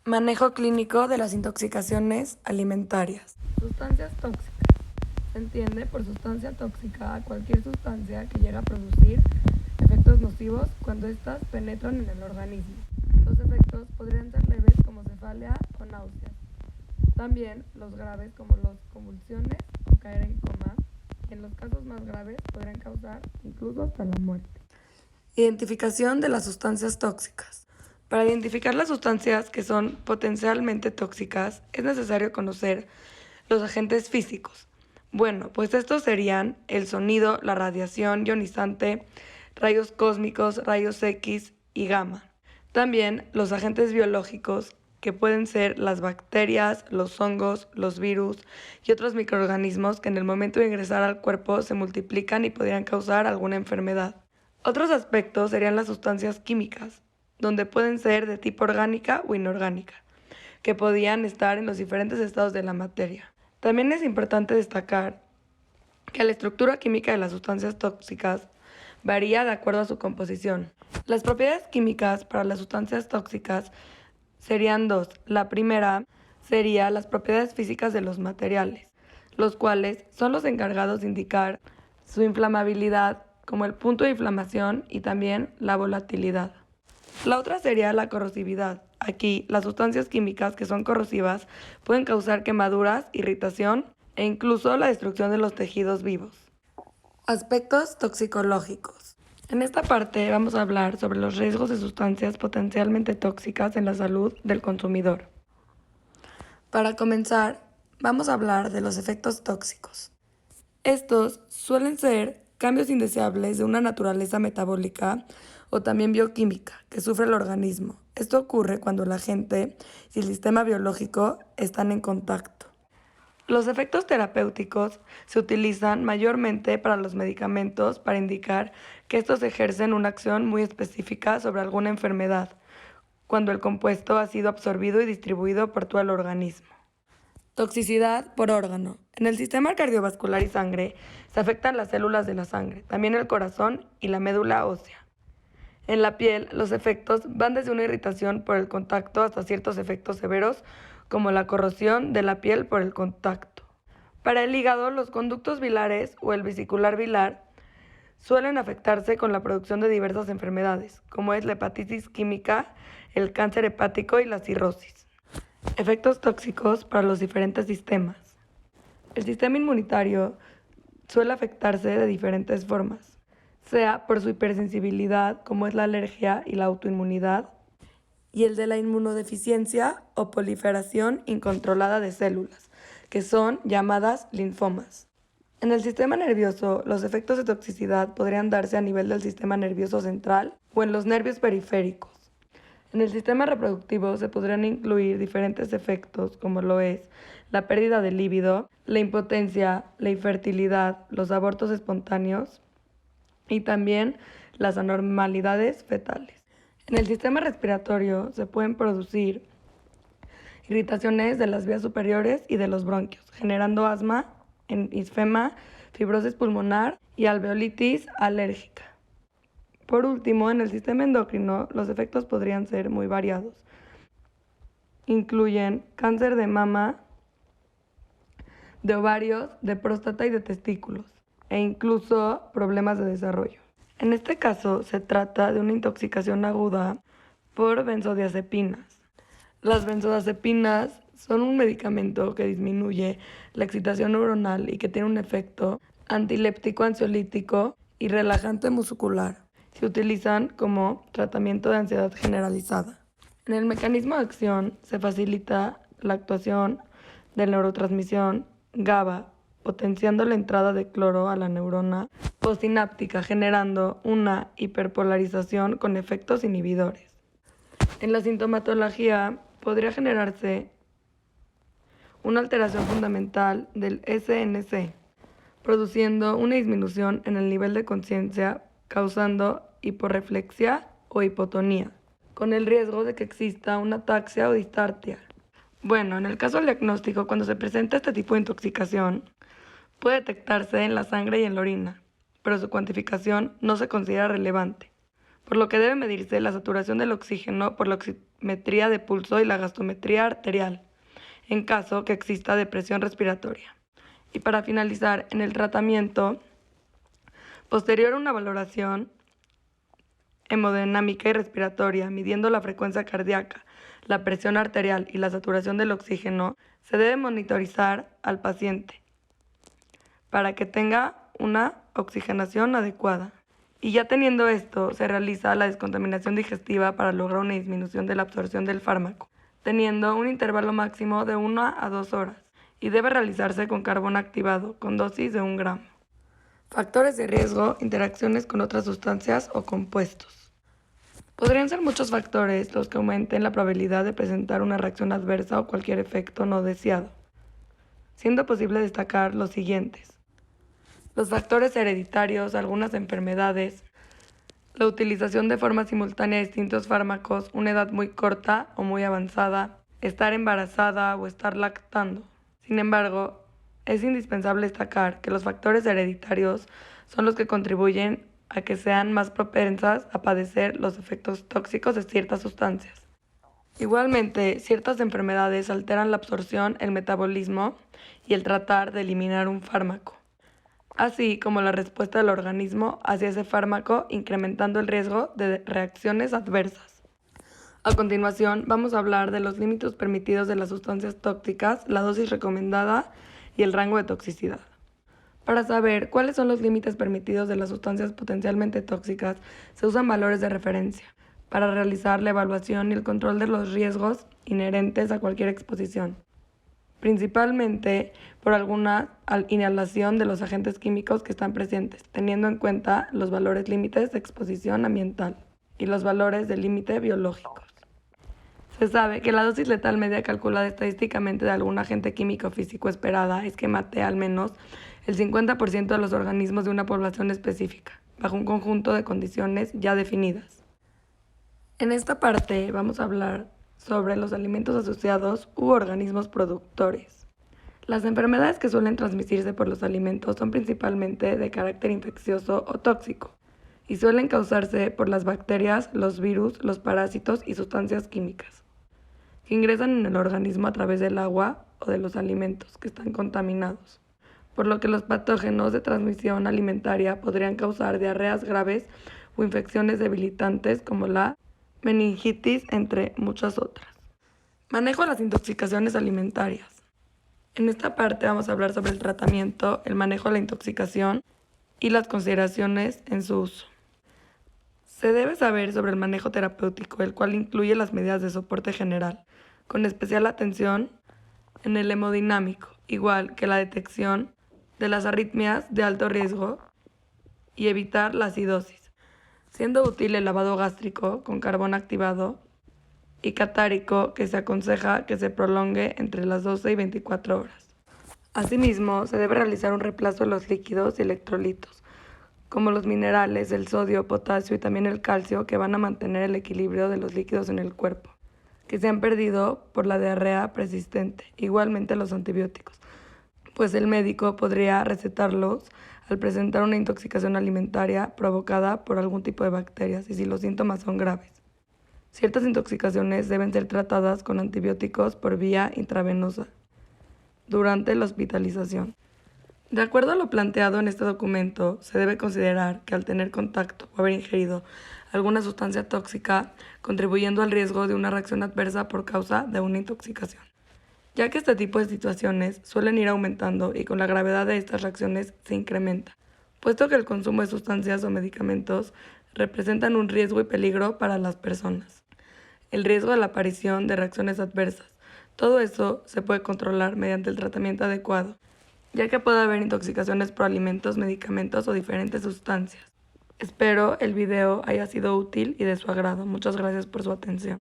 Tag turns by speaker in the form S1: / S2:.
S1: Manejo clínico de las intoxicaciones alimentarias.
S2: Sustancias tóxicas. Se entiende por sustancia tóxica a cualquier sustancia que llega a producir efectos nocivos cuando éstas penetran en el organismo. Los efectos podrían ser leves como cefalea o náuseas. También los graves como las convulsiones o caer en coma. Y en los casos más graves podrían causar incluso hasta la muerte.
S1: Identificación de las sustancias tóxicas. Para identificar las sustancias que son potencialmente tóxicas es necesario conocer los agentes físicos. Bueno, pues estos serían el sonido, la radiación ionizante, rayos cósmicos, rayos X y gamma. También los agentes biológicos, que pueden ser las bacterias, los hongos, los virus y otros microorganismos que en el momento de ingresar al cuerpo se multiplican y podrían causar alguna enfermedad. Otros aspectos serían las sustancias químicas, donde pueden ser de tipo orgánica o inorgánica, que podían estar en los diferentes estados de la materia. También es importante destacar que la estructura química de las sustancias tóxicas varía de acuerdo a su composición. Las propiedades químicas para las sustancias tóxicas serían dos. La primera sería las propiedades físicas de los materiales, los cuales son los encargados de indicar su inflamabilidad, como el punto de inflamación y también la volatilidad. La otra sería la corrosividad. Aquí, las sustancias químicas que son corrosivas pueden causar quemaduras, irritación e incluso la destrucción de los tejidos vivos. Aspectos toxicológicos. En esta parte vamos a hablar sobre los riesgos de sustancias potencialmente tóxicas en la salud del consumidor. Para comenzar, vamos a hablar de los efectos tóxicos. Estos suelen ser cambios indeseables de una naturaleza metabólica o también bioquímica que sufre el organismo. Esto ocurre cuando la gente y el sistema biológico están en contacto. Los efectos terapéuticos se utilizan mayormente para los medicamentos para indicar que estos ejercen una acción muy específica sobre alguna enfermedad, cuando el compuesto ha sido absorbido y distribuido por todo el organismo. Toxicidad por órgano. En el sistema cardiovascular y sangre se afectan las células de la sangre, también el corazón y la médula ósea. En la piel, los efectos van desde una irritación por el contacto hasta ciertos efectos severos, como la corrosión de la piel por el contacto. Para el hígado, los conductos biliares o el vesicular biliar suelen afectarse con la producción de diversas enfermedades, como es la hepatitis química, el cáncer hepático y la cirrosis. Efectos tóxicos para los diferentes sistemas. El sistema inmunitario suele afectarse de diferentes formas, sea por su hipersensibilidad, como es la alergia y la autoinmunidad, y el de la inmunodeficiencia o proliferación incontrolada de células, que son llamadas linfomas. En el sistema nervioso, los efectos de toxicidad podrían darse a nivel del sistema nervioso central o en los nervios periféricos. En el sistema reproductivo se podrían incluir diferentes efectos, como lo es la pérdida de líbido, la impotencia, la infertilidad, los abortos espontáneos y también las anormalidades fetales. En el sistema respiratorio se pueden producir irritaciones de las vías superiores y de los bronquios, generando asma, enfisema, fibrosis pulmonar y alveolitis alérgica. Por último, en el sistema endocrino, los efectos podrían ser muy variados. Incluyen cáncer de mama, de ovarios, de próstata y de testículos, e incluso problemas de desarrollo. En este caso, se trata de una intoxicación aguda por benzodiazepinas. Las benzodiazepinas son un medicamento que disminuye la excitación neuronal y que tiene un efecto antiléptico, ansiolítico y relajante muscular. Se utilizan como tratamiento de ansiedad generalizada. En el mecanismo de acción se facilita la actuación de la neurotransmisión GABA, potenciando la entrada de cloro a la neurona postsináptica, generando una hiperpolarización con efectos inhibidores. En la sintomatología podría generarse una alteración fundamental del SNC, produciendo una disminución en el nivel de conciencia, causando hiporreflexia o hipotonía, con el riesgo de que exista una ataxia o distartia. Bueno, en el caso del diagnóstico, cuando se presenta este tipo de intoxicación, puede detectarse en la sangre y en la orina, pero su cuantificación no se considera relevante, por lo que debe medirse la saturación del oxígeno por la oximetría de pulso y la gasometría arterial, en caso que exista depresión respiratoria. Y para finalizar, en el tratamiento, posterior a una valoración hemodinámica y respiratoria, midiendo la frecuencia cardíaca, la presión arterial y la saturación del oxígeno, se debe monitorizar al paciente para que tenga una oxigenación adecuada. Y ya teniendo esto, se realiza la descontaminación digestiva para lograr una disminución de la absorción del fármaco, teniendo un intervalo máximo de 1 a 2 horas, y debe realizarse con carbón activado, con dosis de 1 gramo. Factores de riesgo, interacciones con otras sustancias o compuestos. Podrían ser muchos factores los que aumenten la probabilidad de presentar una reacción adversa o cualquier efecto no deseado, siendo posible destacar los siguientes: los factores hereditarios, algunas enfermedades, la utilización de forma simultánea de distintos fármacos, una edad muy corta o muy avanzada, estar embarazada o estar lactando. Sin embargo, es indispensable destacar que los factores hereditarios son los que contribuyen a que sean más propensas a padecer los efectos tóxicos de ciertas sustancias. Igualmente, ciertas enfermedades alteran la absorción, el metabolismo y el tratar de eliminar un fármaco, así como la respuesta del organismo hacia ese fármaco, incrementando el riesgo de reacciones adversas. A continuación, vamos a hablar de los límites permitidos de las sustancias tóxicas, la dosis recomendada y el rango de toxicidad. Para saber cuáles son los límites permitidos de las sustancias potencialmente tóxicas, se usan valores de referencia para realizar la evaluación y el control de los riesgos inherentes a cualquier exposición, principalmente por alguna inhalación de los agentes químicos que están presentes, teniendo en cuenta los valores límites de exposición ambiental y los valores de límite biológicos. Se sabe que la dosis letal media calculada estadísticamente de algún agente químico o físico esperada es que mate al menos el 50% de los organismos de una población específica, bajo un conjunto de condiciones ya definidas. En esta parte vamos a hablar sobre los alimentos asociados u organismos productores. Las enfermedades que suelen transmitirse por los alimentos son principalmente de carácter infeccioso o tóxico y suelen causarse por las bacterias, los virus, los parásitos y sustancias químicas que ingresan en el organismo a través del agua o de los alimentos que están contaminados, por lo que los patógenos de transmisión alimentaria podrían causar diarreas graves o infecciones debilitantes como la meningitis, entre muchas otras. Manejo de las intoxicaciones alimentarias. En esta parte vamos a hablar sobre el tratamiento, el manejo de la intoxicación y las consideraciones en su uso. Se debe saber sobre el manejo terapéutico, el cual incluye las medidas de soporte general, con especial atención en el hemodinámico, igual que la detección de las arritmias de alto riesgo y evitar la acidosis, siendo útil el lavado gástrico con carbón activado y catárico, que se aconseja que se prolongue entre las 12 y 24 horas. Asimismo, se debe realizar un reemplazo de los líquidos y electrolitos, como los minerales, el sodio, potasio y también el calcio, que van a mantener el equilibrio de los líquidos en el cuerpo, que se han perdido por la diarrea persistente. Igualmente los antibióticos, pues el médico podría recetarlos al presentar una intoxicación alimentaria provocada por algún tipo de bacterias y si los síntomas son graves. Ciertas intoxicaciones deben ser tratadas con antibióticos por vía intravenosa durante la hospitalización. De acuerdo a lo planteado en este documento, se debe considerar que al tener contacto o haber ingerido alguna sustancia tóxica, contribuyendo al riesgo de una reacción adversa por causa de una intoxicación, ya que este tipo de situaciones suelen ir aumentando y con la gravedad de estas reacciones se incrementa, puesto que el consumo de sustancias o medicamentos representan un riesgo y peligro para las personas. El riesgo de la aparición de reacciones adversas. Todo eso se puede controlar mediante el tratamiento adecuado, ya que puede haber intoxicaciones por alimentos, medicamentos o diferentes sustancias. Espero el video haya sido útil y de su agrado. Muchas gracias por su atención.